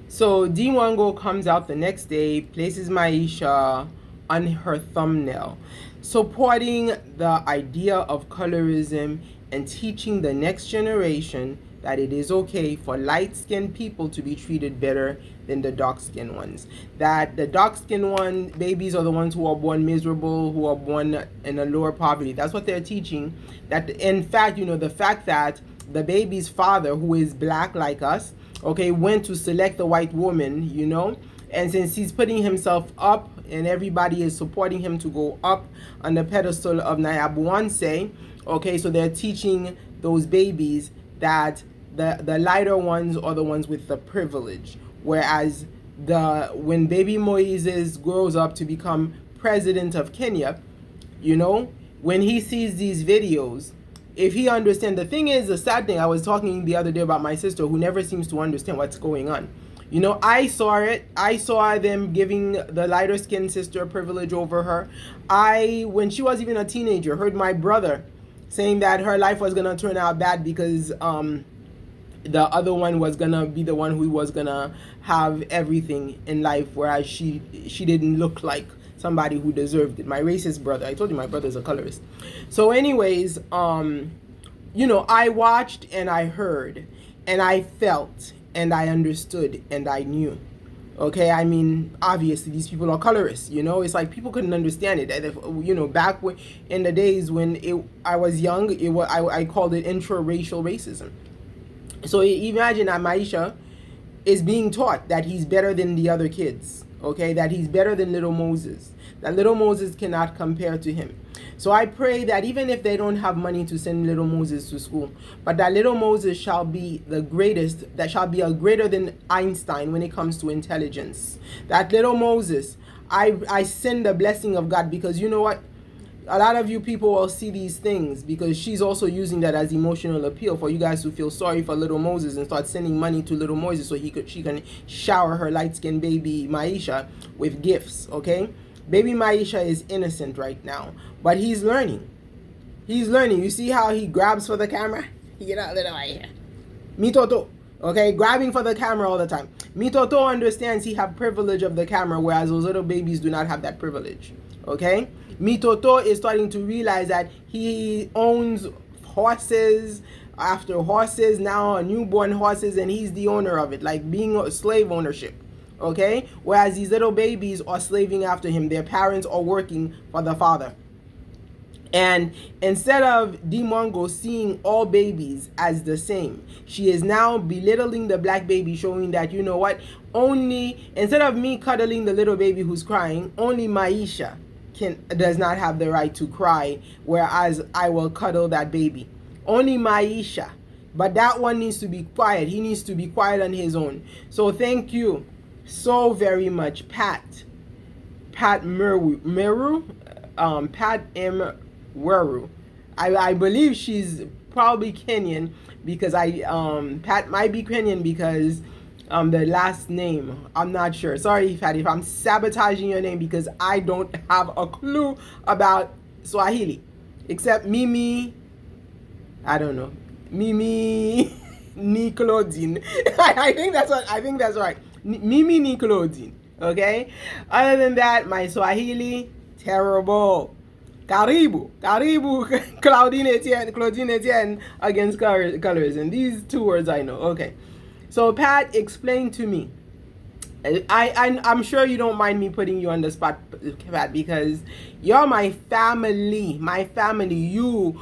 So DEEMWANGO comes out the next day, places Maisha on her thumbnail, supporting the idea of colorism and teaching the next generation that it is okay for light-skinned people to be treated better than the dark-skinned ones. That the dark-skinned babies are the ones who are born miserable, who are born in a lower poverty. That's what they're teaching. That in fact, the fact that the baby's father, who is black like us, okay, went to select the white woman, and since he's putting himself up and everybody is supporting him to go up on the pedestal of Nyabuanse, okay, so they're teaching those babies that the lighter ones are the ones with the privilege, whereas when baby Moises grows up to become president of Kenya, when he sees these videos, if he understands, the thing is, the sad thing, I was talking the other day about my sister who never seems to understand what's going on. I saw it. I saw them giving the lighter skinned sister privilege over her. When she was even a teenager, heard my brother saying that her life was going to turn out bad because the other one was going to be the one who was going to have everything in life, whereas she didn't look like somebody who deserved it. My racist brother. I told you my brother's a colorist. So anyways, I watched and I heard and I felt and I understood and I knew. Okay, I mean, obviously these people are colorists, it's like people couldn't understand it. Back in the days when I was young, I called it intra-racial racism. So imagine that Maisha is being taught that he's better than the other kids, okay, that he's better than little Moses, that little Moses cannot compare to him. So I pray that even if they don't have money to send little Moses to school, but that little Moses shall be the greatest, that shall be a greater than Einstein when it comes to intelligence. That little Moses, I send the blessing of God, because you know what? A lot of you people will see these things because she's also using that as emotional appeal for you guys to feel sorry for little Moses and start sending money to little Moses so she can shower her light-skinned baby Maisha with gifts, okay? Baby Maisha is innocent right now, but he's learning. He's learning. You see how he grabs for the camera? You know, little Maisha. Mitoto, okay? Grabbing for the camera all the time. Mitoto understands he have privilege of the camera, whereas those little babies do not have that privilege, okay? Mitoto is starting to realize that he owns horses after horses, now newborn horses, and he's the owner of it, like being a slave ownership, okay? Whereas these little babies are slaving after him. Their parents are working for the father. And instead of DEEMWANGO seeing all babies as the same, she is now belittling the black baby, showing that, you know what, instead of me cuddling the little baby who's crying, only Maisha does not have the right to cry, whereas I will cuddle that baby. Only Maisha. But that one needs to be quiet. He needs to be quiet on his own. So thank you so very much, Pat Meru, Pat M. Weru. I believe she's probably Kenyan, because Pat might be Kenyan because the last name, I'm not sure. Sorry, Fatty, if I'm sabotaging your name, because I don't have a clue about Swahili, except Mimi. I don't know, Mimi Nickelodeon. I think that's right. Mimi Nickelodeon. Okay. Other than that, my Swahili terrible. Karibu, Claudine Etienne against colorism. These two words I know. Okay. So Pat, explain to me. I'm sure you don't mind me putting you on the spot, Pat, because you're my family. You,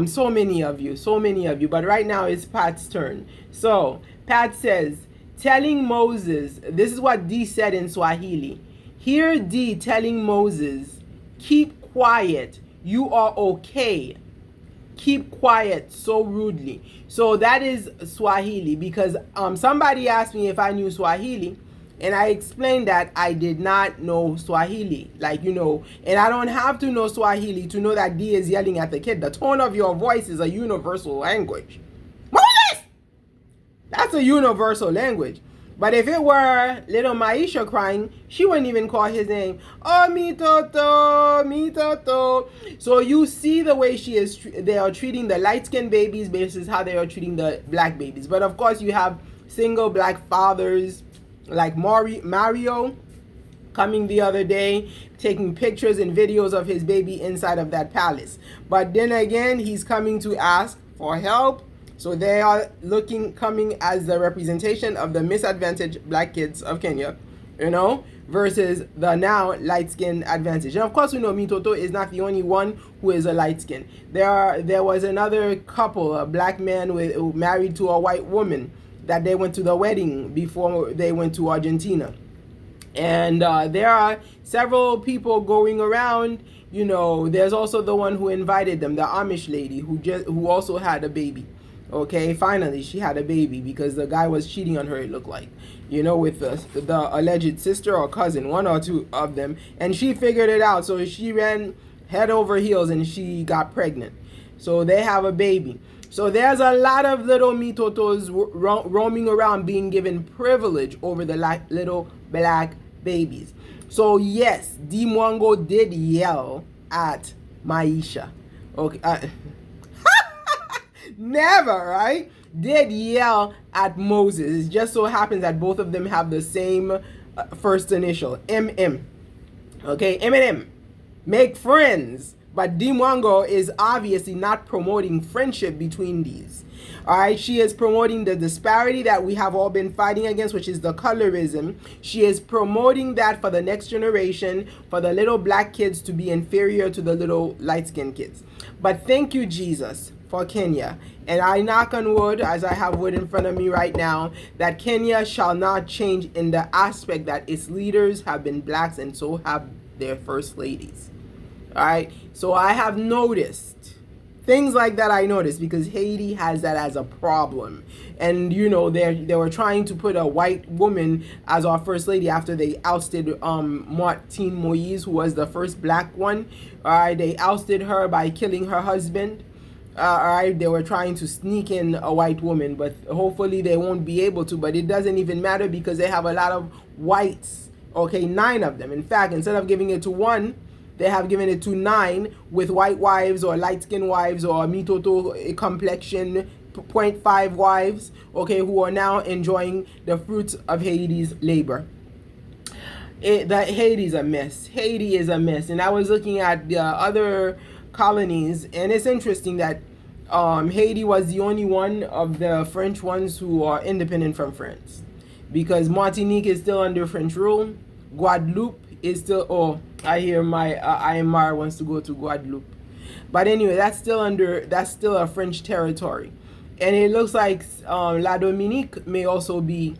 so many of you. But right now it's Pat's turn. So Pat says, telling Moses, this is what D said in Swahili. Hear D telling Moses, keep quiet. You are okay. Keep quiet, so rudely. So that is Swahili, because somebody asked me if I knew Swahili, and I explained that I did not know Swahili, and I don't have to know Swahili to know that D is yelling at the kid. The tone of your voice is a universal language. Moses! That's a universal language. But if it were little Maisha crying, she wouldn't even call his name. Oh, Mitoto. So you see the way they are treating the light-skinned babies versus how they are treating the black babies. But of course you have single black fathers, like Mario coming the other day, taking pictures and videos of his baby inside of that palace. But then again, he's coming to ask for help. So they are coming as the representation of the misadvantaged black kids of Kenya, versus the now light-skinned advantage. And of course, we know Mitoto is not the only one who is a light skin. There was another couple, a black man who married to a white woman, that they went to the wedding before they went to Argentina. And there are several people going around. There's also the one who invited them, the Amish lady who also had a baby. Okay, finally she had a baby because the guy was cheating on her, it looked like, with the alleged sister or cousin, one or two of them, and she figured it out. So she ran head over heels and she got pregnant. So they have a baby. So there's a lot of little mitotos roaming around being given privilege over the little black babies. So yes, DEEMWANGO did yell at Maisha. Okay. Never, right? Did yell at Moses. It just so happens that both of them have the same first initial, MM. Okay, Eminem. Make friends. But DEEMWANGO is obviously not promoting friendship between these. Alright, she is promoting the disparity that we have all been fighting against, which is the colorism. She is promoting that for the next generation, for the little black kids to be inferior to the little light-skinned kids. But thank you, Jesus, for Kenya. And I knock on wood, as I have wood in front of me right now, that Kenya shall not change in the aspect that its leaders have been blacks and so have their first ladies. Alright, so I have noticed things like that. I noticed because Haiti has that as a problem. And they were trying to put a white woman as our first lady after they ousted Martine Moïse, who was the first black one. Alright, they ousted her by killing her husband. Alright, they were trying to sneak in a white woman, but hopefully they won't be able to. But it doesn't even matter because they have a lot of whites. Okay, 9 of them. In fact, instead of giving it to 1, they have given it to 9 with white wives or light-skinned wives or mitoto complexion 0.5 wives, okay, who are now enjoying the fruits of Haiti's labor. Haiti's a mess. Haiti is a mess. And I was looking at the other colonies, and it's interesting that Haiti was the only one of the French ones who are independent from France, because Martinique is still under French rule. Guadeloupe is still, I hear my IMR wants to go to Guadeloupe, but anyway, that's still a French territory. And it looks like La Dominique may also be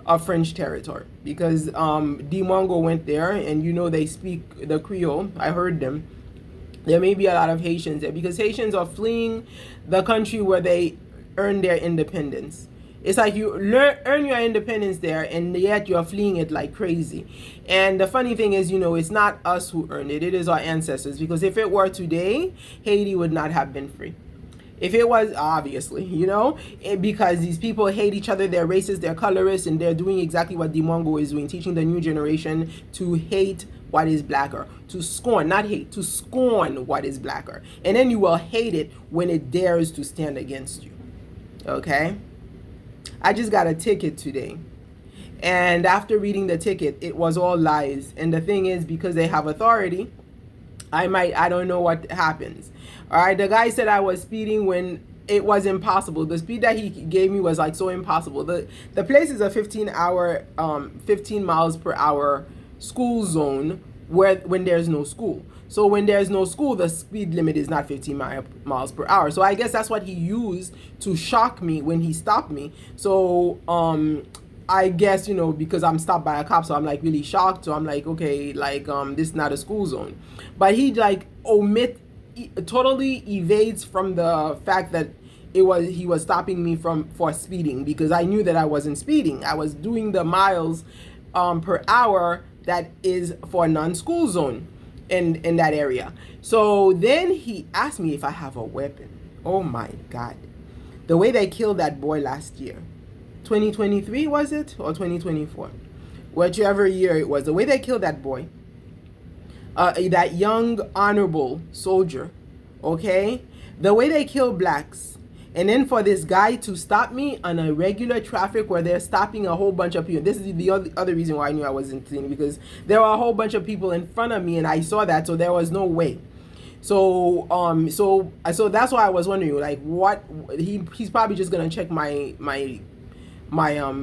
a French territory, because DEEMWANGO went there, and they speak the Creole. I heard them. There may be a lot of Haitians there because Haitians are fleeing the country where they earned their independence. It's like you earn your independence there, and yet you're fleeing it like crazy. And the funny thing is, it's not us who earned it. It is our ancestors. Because if it were today, Haiti would not have been free. If it was, obviously, because these people hate each other, they're racist, they're colorist, and they're doing exactly what DEEMWANGO is doing, teaching the new generation to hate what is blacker, to scorn, not hate, to scorn what is blacker. And then you will hate it when it dares to stand against you. Okay? I just got a ticket today. And after reading the ticket, it was all lies. And the thing is, because they have authority, I don't know what happens. All right, the guy said I was speeding when it was impossible. The speed that he gave me was like so impossible. The place is a 15 miles per hour school zone when there's no school. So when there's no school, the speed limit is not 15 miles per hour. So I guess that's what he used to shock me when he stopped me. So I guess, because I'm stopped by a cop, so I'm like really shocked. So I'm like, okay, like this is not a school zone. But he like totally evades from the fact that he was stopping me for speeding, because I knew that I wasn't speeding. I was doing the miles per hour that is for a non-school zone in that area. So then he asked me if I have a weapon. Oh my God. The way they killed that boy last year, 2023 was it, or 2024, whichever year it was, the way they killed that boy, that young honorable soldier, okay, the way they kill blacks And then for this guy to stop me on a regular traffic where they're stopping a whole bunch of people. This is the other reason why I knew I wasn't clean, because there were a whole bunch of people in front of me and I saw that, so there was no way. So so that's why I was wondering, like, what he's probably just gonna check my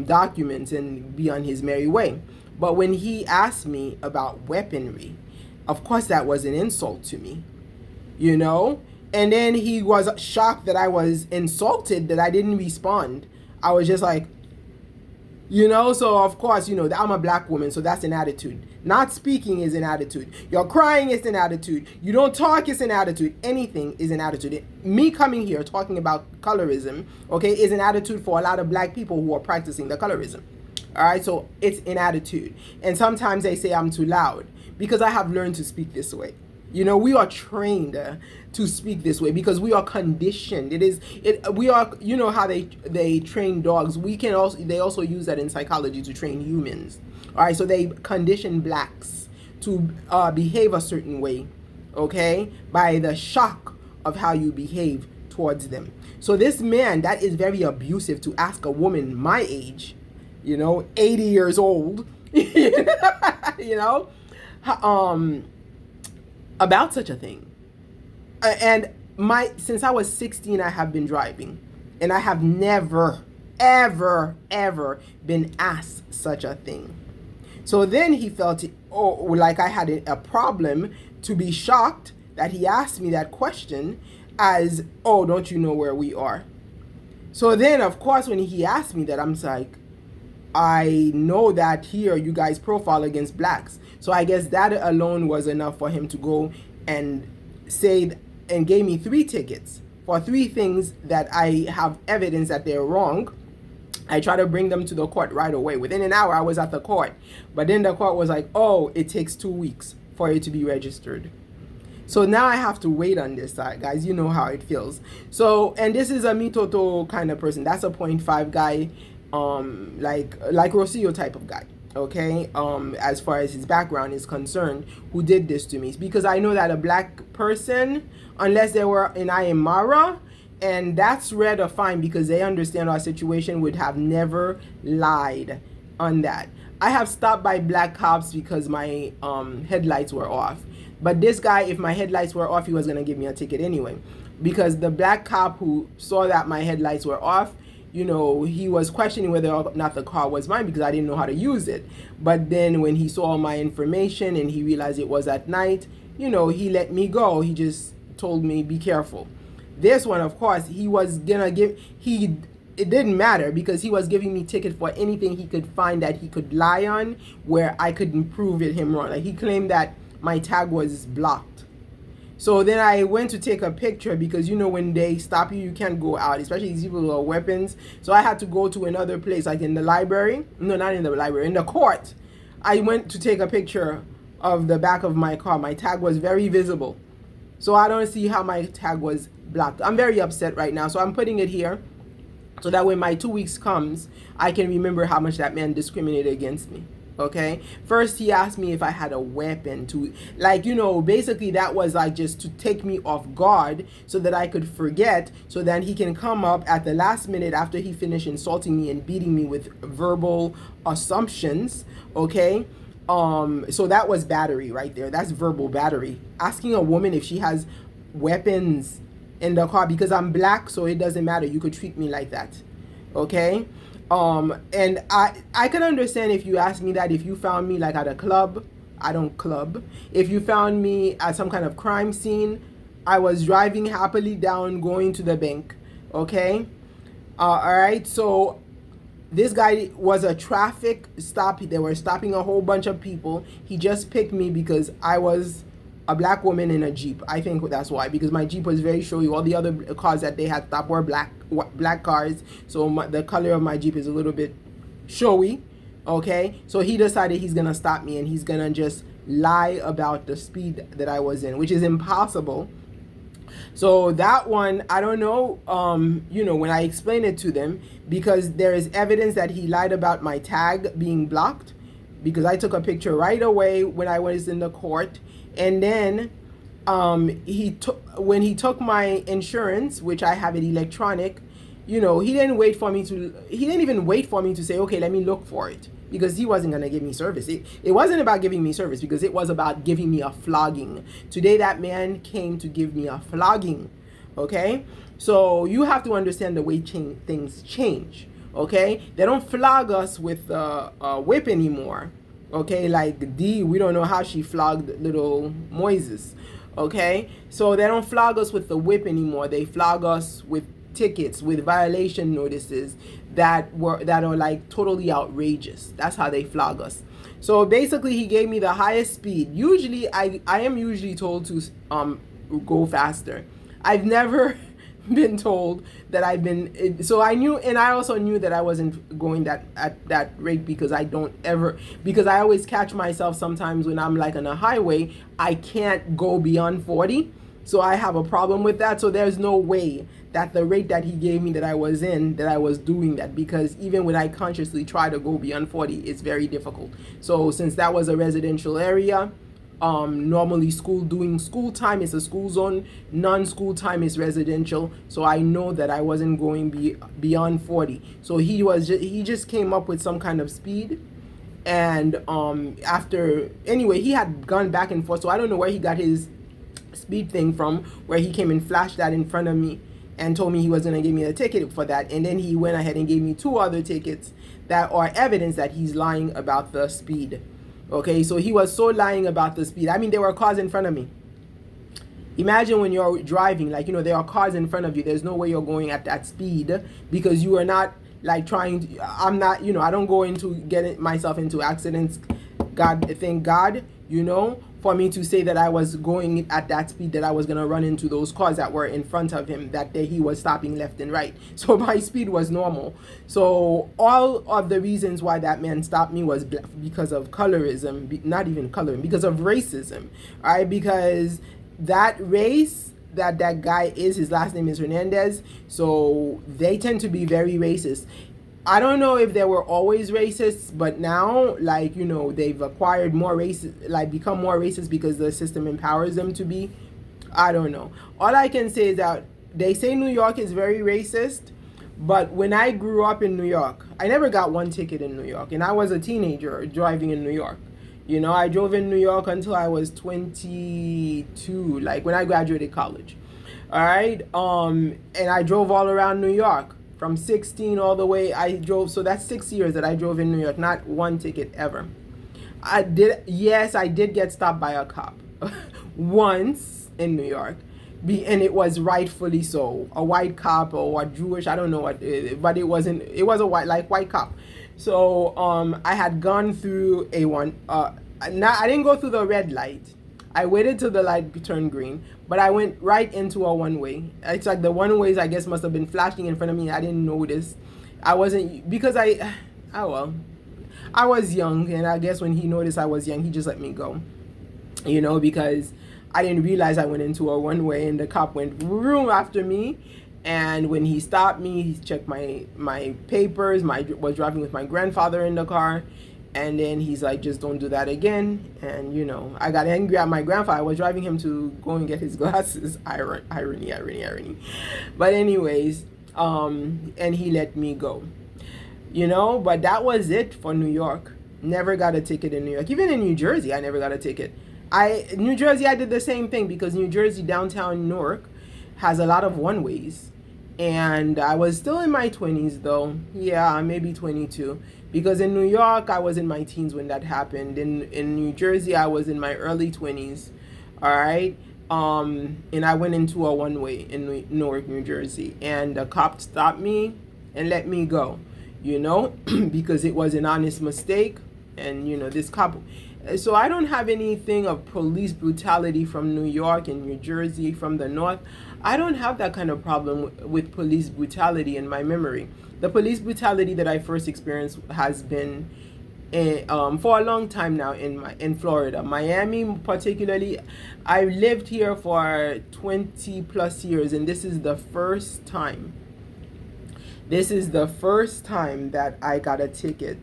documents and be on his merry way. But when he asked me about weaponry, of course that was an insult to me, you know. And then he was shocked that I was insulted that I didn't respond. I was just like, you know. So of course, you know, I'm a black woman, so that's an attitude. Not speaking is an attitude. You're crying is an attitude. You don't talk is an attitude. Anything is an attitude. Me coming here talking about colorism, okay, is an attitude for a lot of black people who are practicing the colorism. All right, so it's an attitude. And sometimes they say I'm too loud because I have learned to speak this way. You know, we are trained to speak this way because we are conditioned. We are, you know how they train dogs. They also use that in psychology to train humans. All right, so they condition blacks to behave a certain way, okay, by the shock of how you behave towards them. So this man, that is very abusive to ask a woman my age, you know, 80 years old, you know, about such a thing. And since I was 16, I have been driving, and I have never, ever been asked such a thing. So then he felt like I had a problem to be shocked that he asked me that question as, oh, don't you know where we are? So then, of course, when he asked me that, I'm like, I know that here you guys profile against blacks. So I guess that alone was enough for him to go and say, and gave me 3 tickets for 3 things that I have evidence that they're wrong. I try to bring them to the court right away. Within an hour, I was at the court. But then the court was like, oh, it takes 2 weeks for it to be registered. So now I have to wait on this side, guys. You know how it feels. So, and this is a mitoto kind of person. That's a 0.5 guy, like Rocio type of guy. Okay, as far as his background is concerned, who did this to me. It's because I know that a black person, unless they were in Aymara, and that's rare to find because they understand our situation, would have never lied on that. I have stopped by black cops because my headlights were off. But this guy, if my headlights were off, he was going to give me a ticket anyway. Because the black cop who saw that my headlights were off, you know, he was questioning whether or not the car was mine because I didn't know how to use it. But then when he saw my information and he realized it was at night, you know, he let me go. He just told me, be careful. This one, of course, he was gonna give, it didn't matter because he was giving me ticket for anything he could find that he could lie on where I couldn't prove it him wrong. Like he claimed that my tag was blocked. So then I went to take a picture because, you know, when they stop you, you can't go out, especially these people who are weapons. So I had to go to another place, like in the library. No, not in the library, in the court. I went to take a picture of the back of my car. My tag was very visible. So I don't see how my tag was blocked. I'm very upset right now. So I'm putting it here so that when my 2 weeks comes, I can remember how much that man discriminated against me. Okay, first he asked me if I had a weapon to, like, you know, basically that was like just to take me off guard so that I could forget, so then he can come up at the last minute after he finished insulting me and beating me with verbal assumptions. Okay, so that was battery right there. That's verbal battery. Asking a woman if she has weapons in the car because I'm black, so it doesn't matter. You could treat me like that. Okay. And I can understand if you asked me that if you found me like at a club. I don't club. If you found me at some kind of crime scene, I was driving happily down going to the bank. Okay. All right. So this guy was a traffic stop. They were stopping a whole bunch of people. He just picked me because I was a black woman in a Jeep. I think that's why, because my Jeep was very showy. All the other cars that they had stopped were black cars, so the color of my Jeep is a little bit showy. Okay, so he decided he's gonna stop me and he's gonna just lie about the speed that I was in, which is impossible. So that one, I don't know, you know, when I explain it to them, because there is evidence that he lied about my tag being blocked, because I took a picture right away when I was in the court. And then he took when he took my insurance, which I have it electronic, you know, he didn't even wait for me to say, okay, let me look for it, because he wasn't going to give me service. It wasn't about giving me service, because it was about giving me a flogging. Today that man came to give me a flogging. Okay, so you have to understand the way things change. Okay, they don't flog us with a whip anymore. Okay, like we don't know how she flogged little Moises. Okay, so they don't flog us with the whip anymore. They flog us with tickets, with violation notices that are like totally outrageous. That's how they flog us. So basically, he gave me the highest speed. Usually, I am usually told to go faster. I've never been told that I've been, so I knew, and I also knew that I wasn't going at that rate, because because I always catch myself sometimes when I'm like on a highway, I can't go beyond 40. So I have a problem with that. So there's no way that the rate that he gave me that I was doing that, because even when I consciously try to go beyond 40, it's very difficult. So since that was a residential area, normally school time is a school zone, non-school time is residential, so I know that I wasn't going beyond 40. So he just came up with some kind of speed, and anyway, he had gone back and forth, so I don't know where he got his speed thing from, where he came and flashed that in front of me and told me he was going to give me a ticket for that, and then he went ahead and gave me 2 other tickets that are evidence that he's lying about the speed. Okay, so he was so lying about the speed. I mean, there were cars in front of me. Imagine when you're driving, like, you know, there are cars in front of you. There's no way you're going at that speed, because you are not like I'm not, you know, I don't go into getting myself into accidents. Thank God, you know, for me to say that I was going at that speed, that I was going to run into those cars that were in front of him, that day he was stopping left and right. So my speed was normal. So all of the reasons why that man stopped me was because of colorism, not even colorism, because of racism, all right? Because that race that guy is, his last name is Hernandez, so they tend to be very racist. I don't know if they were always racist, but now, like, you know, they've acquired more racist, like become more racist because the system empowers them to be. I don't know. All I can say is that they say New York is very racist, but when I grew up in New York, I never got 1 ticket in New York, and I was a teenager driving in New York. You know, I drove in New York until I was 22, like when I graduated college. All right, and I drove all around New York. From 16 all the way, I drove, so that's 6 years that I drove in New York, not 1 ticket ever. I did get stopped by a cop once in New York, and it was rightfully so. A white cop or a Jewish, I don't know what, but it was a white cop. So I had gone through I didn't go through the red light. I waited till the light turned green, but I went right into a one-way. It's like the one-ways, I guess, must have been flashing in front of me. I didn't notice. I wasn't, because I was young, and I guess when he noticed I was young, he just let me go. You know, because I didn't realize I went into a one-way, and the cop went room after me. And when he stopped me, he checked my papers. Was driving with my grandfather in the car. And then he's like, just don't do that again. And, you know, I got angry at my grandfather. I was driving him to go and get his glasses. Irony. But anyways, and he let me go. You know, but that was it for New York. Never got a ticket in New York. Even in New Jersey, I never got a ticket. New Jersey, I did the same thing, because New Jersey, downtown Newark, has a lot of one-ways. And I was still in my 20s, though. Yeah, maybe 22. Because in New York, I was in my teens when that happened. In New Jersey, I was in my early 20s. All right. And I went into a one-way in Newark, New Jersey. And the cop stopped me and let me go, you know, because it was an honest mistake. And, you know, this cop. So I don't have anything of police brutality from New York and New Jersey, from the north. I don't have that kind of problem with police brutality in my memory. The police brutality that I first experienced has been for a long time now in Florida. Miami particularly. I lived here for 20 plus years, and this is the first time. This is the first time that I got a ticket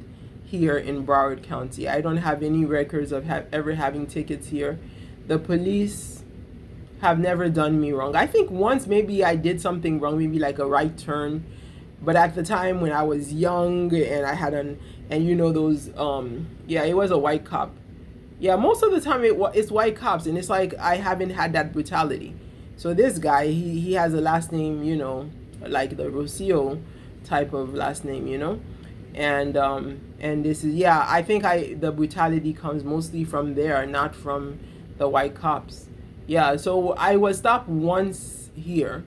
here in Broward County. I don't have any records of ever having tickets here. The police have never done me wrong. I think once maybe I did something wrong, maybe like a right turn, but at the time when I was young and I had and you know those yeah, it was a white cop. Yeah, most of the time it's white cops, and it's like I haven't had that brutality. So this guy, he has a last name, you know, like the Rocio type of last name, you know, and this is, yeah, I think the brutality comes mostly from there, not from the white cops. Yeah, so I was stopped once here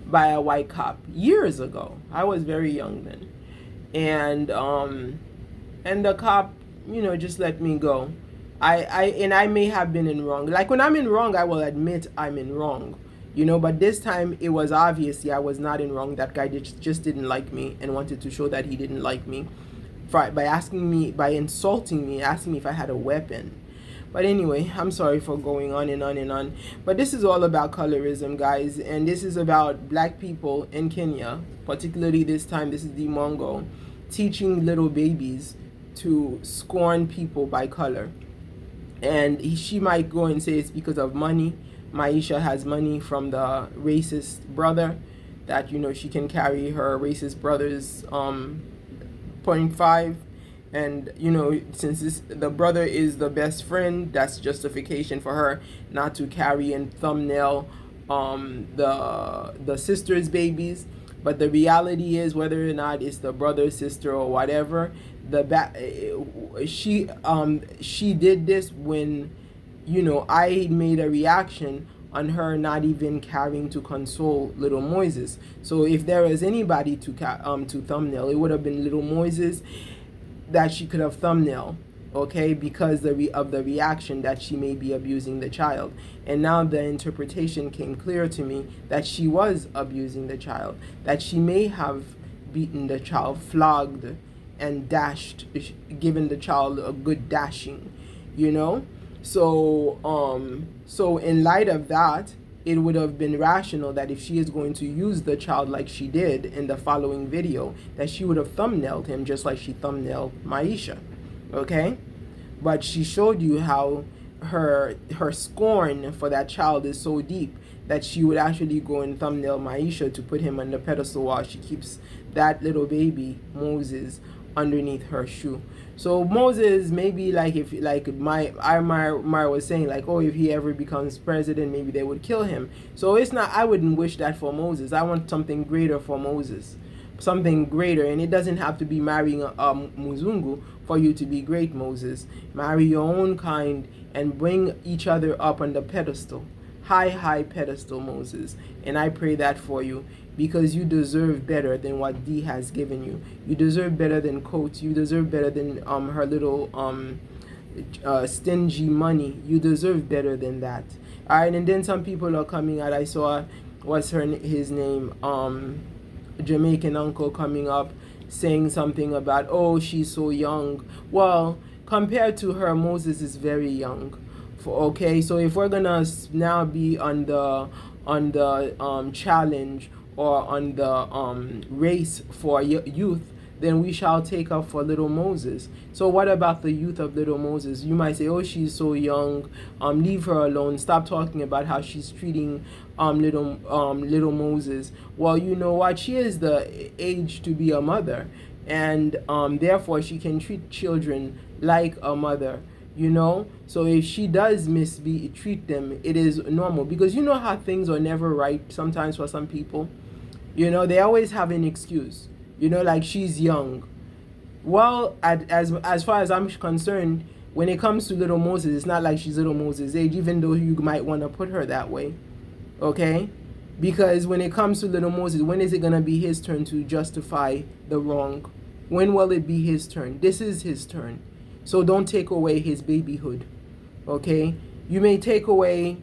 by a white cop years ago. I was very young then, and the cop, you know, just let me go. I may have been in wrong. Like when I'm in wrong, I will admit I'm in wrong, you know. But this time it was obviously I was not in wrong. That guy just didn't like me and wanted to show that he didn't like me, by asking me, by insulting me, asking me if I had a weapon. But anyway, I'm sorry for going on and on and on. But this is all about colorism, guys, and this is about black people in Kenya, particularly this time. This is DEEMWANGO teaching little babies to scorn people by color. And she might go and say it's because of money. Maisha has money from the racist brother, that, you know, she can carry her racist brother's 0.5, and, you know, since the brother is the best friend, that's justification for her not to carry and thumbnail the sister's babies. But the reality is, whether or not it's the brother, sister, or whatever, she did this when, you know, I made a reaction on her not even carrying to console little Moses. So if there was anybody to thumbnail, it would have been little Moses, that she could have thumbnail, okay, because of the reaction that she may be abusing the child. And now the interpretation came clear to me that she was abusing the child, that she may have beaten the child, flogged and dashed, given the child a good dashing, you know. So in light of that, it would have been rational that if she is going to use the child like she did in the following video, that she would have thumbnailed him just like she thumbnailed Maisha, okay? But she showed you how her scorn for that child is so deep that she would actually go and thumbnail Maisha to put him on the pedestal while she keeps that little baby Moses underneath her shoe. So Moses, maybe, like, if like Mara was saying, like, oh, if he ever becomes president, maybe they would kill him. So it's not, I wouldn't wish that for Moses. I want something greater for Moses, something greater. And it doesn't have to be marrying a Muzungu for you to be great, Moses. Marry your own kind and bring each other up on the pedestal, high pedestal, Moses. And I pray that for you, because you deserve better than what D has given you. You deserve better than coats. You deserve better than her little stingy money. You deserve better than that. All right, and then some people are coming out. I saw, what's his name, Jamaican uncle coming up saying something about, oh, she's so young. Well, compared to her, Moses is very young. Okay, so if we're gonna now be on the challenge, or on the race for youth, then we shall take up for little Moses. So what about the youth of little Moses? You might say, oh, she's so young, leave her alone, stop talking about how she's treating little Moses. Well, you know what, she is the age to be a mother, and therefore she can treat children like a mother, you know. So if she does treat them, it is normal, because you know how things are never right sometimes for some people. You know, they always have an excuse, you know, like, she's young. Well, as far as I'm concerned, when it comes to little Moses, it's not like she's little Moses' age, even though you might want to put her that way, okay? Because when it comes to little Moses, when is it going to be his turn to justify the wrong? When will it be his turn? This is his turn. So don't take away his babyhood, okay? You may take away,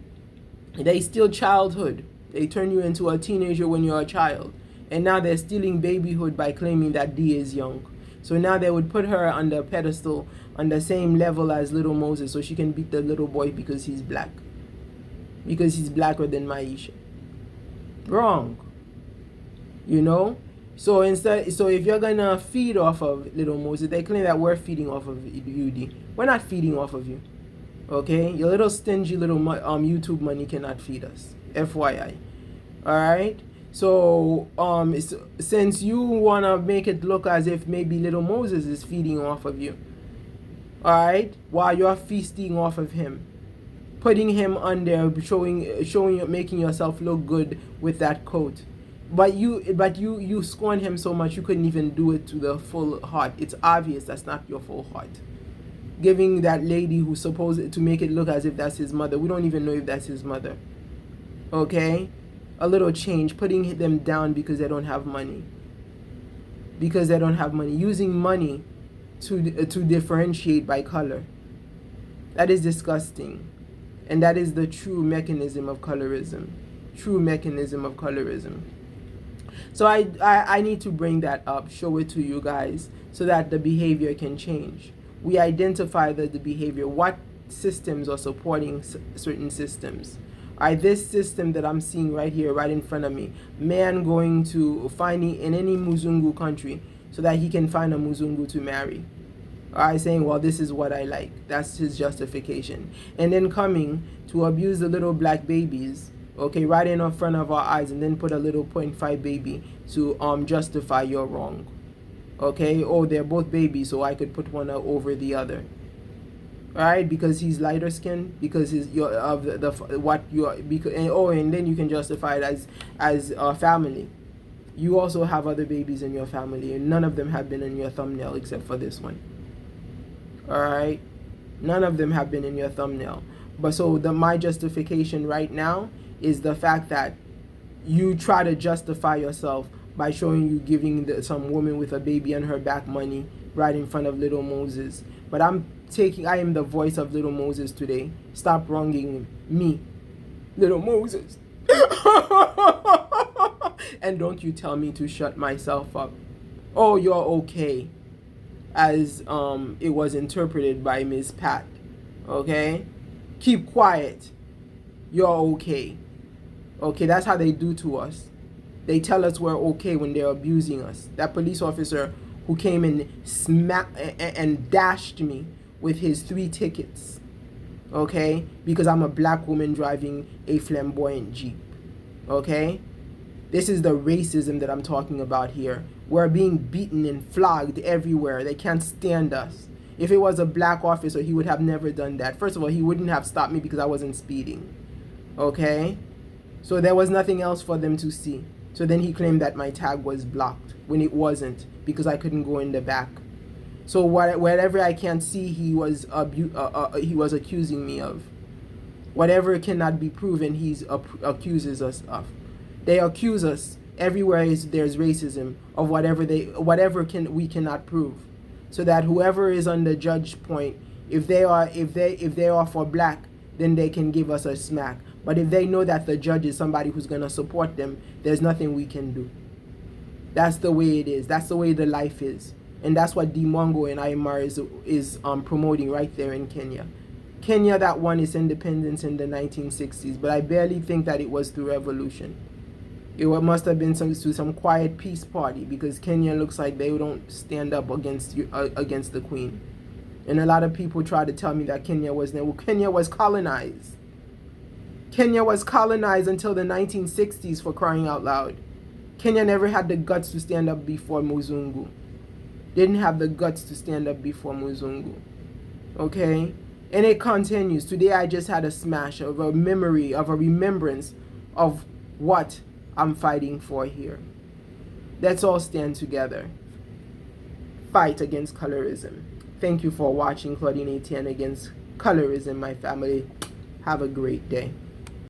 they steal childhood. They turn you into a teenager when you're a child. And now they're stealing babyhood by claiming that D is young. So now they would put her on the pedestal, on the same level as little Moses, so she can beat the little boy because he's black. Because he's blacker than Maisha. Wrong. You know? So if you're gonna feed off of little Moses, they claim that we're feeding off of you, D. We're not feeding off of you. Okay, your little stingy little YouTube money cannot feed us. FYI. All right. So since you wanna make it look as if maybe little Moses is feeding off of you, all right, while you're feasting off of him, putting him under, showing, making yourself look good with that coat. But you scorn him so much you couldn't even do it to the full heart. It's obvious that's not your full heart. Giving that lady who's supposed to make it look as if that's his mother. We don't even know if that's his mother. Okay? A little change, putting them down because they don't have money. Because they don't have money. Using money to differentiate by color. That is disgusting. And that is the true mechanism of colorism. True mechanism of colorism. So I need to bring that up, show it to you guys, so that the behavior can change. We identify the behavior, what systems are supporting certain systems. All right, this system that I'm seeing right here, right in front of me, man going to finding in any Muzungu country so that he can find a Muzungu to marry. All right, saying, well, this is what I like. That's his justification. And then coming to abuse the little black babies, okay, right in front of our eyes, and then put a little 0.5 baby to justify your wrong. Okay, oh, they're both babies, so I could put one over the other. All right, because he's lighter skinned, because he's your of the what you are, because and then you can justify it as a family. You also have other babies in your family, and none of them have been in your thumbnail except for this one. All right, none of them have been in your thumbnail. But so my justification right now is the fact that you try to justify yourself by showing you giving some woman with a baby on her back money right in front of little Moses. But I am the voice of little Moses today. Stop wronging me, little Moses. And don't you tell me to shut myself up. Oh, you're okay, as it was interpreted by Ms. Pat. Okay? Keep quiet. You're okay. Okay, that's how they do to us. They tell us we're okay when they're abusing us. That police officer who came and smacked and dashed me with his 3 tickets, okay, because I'm a black woman driving a flamboyant Jeep, okay? This is the racism that I'm talking about here. We're being beaten and flogged everywhere. They can't stand us. If it was a black officer, he would have never done that. First of all, he wouldn't have stopped me because I wasn't speeding, okay? So there was nothing else for them to see. So then he claimed that my tag was blocked when it wasn't, because I couldn't go in the back. So whatever I can't see, he was accusing me of. Whatever cannot be proven, he accuses us of. They accuse us everywhere there's racism of whatever we cannot prove. So that whoever is on the judge point, if they are for black, then they can give us a smack. But if they know that the judge is somebody who's going to support them, there's nothing we can do. That's the way it is. That's the way the life is. And that's what DEEMWANGO and IMR is promoting right there in Kenya. Kenya, that won its independence in the 1960s, but I barely think that it was through revolution. It must have been some quiet peace party, because Kenya looks like they don't stand up against the Queen. And a lot of people try to tell me that Kenya was colonized. Kenya was colonized until the 1960s, for crying out loud. Kenya never had the guts to stand up before Muzungu. Didn't have the guts to stand up before Muzungu. Okay? And it continues. Today I just had a smash of a memory, of a remembrance of what I'm fighting for here. Let's all stand together. Fight against colorism. Thank you for watching Claudine Etienne against colorism, my family. Have a great day.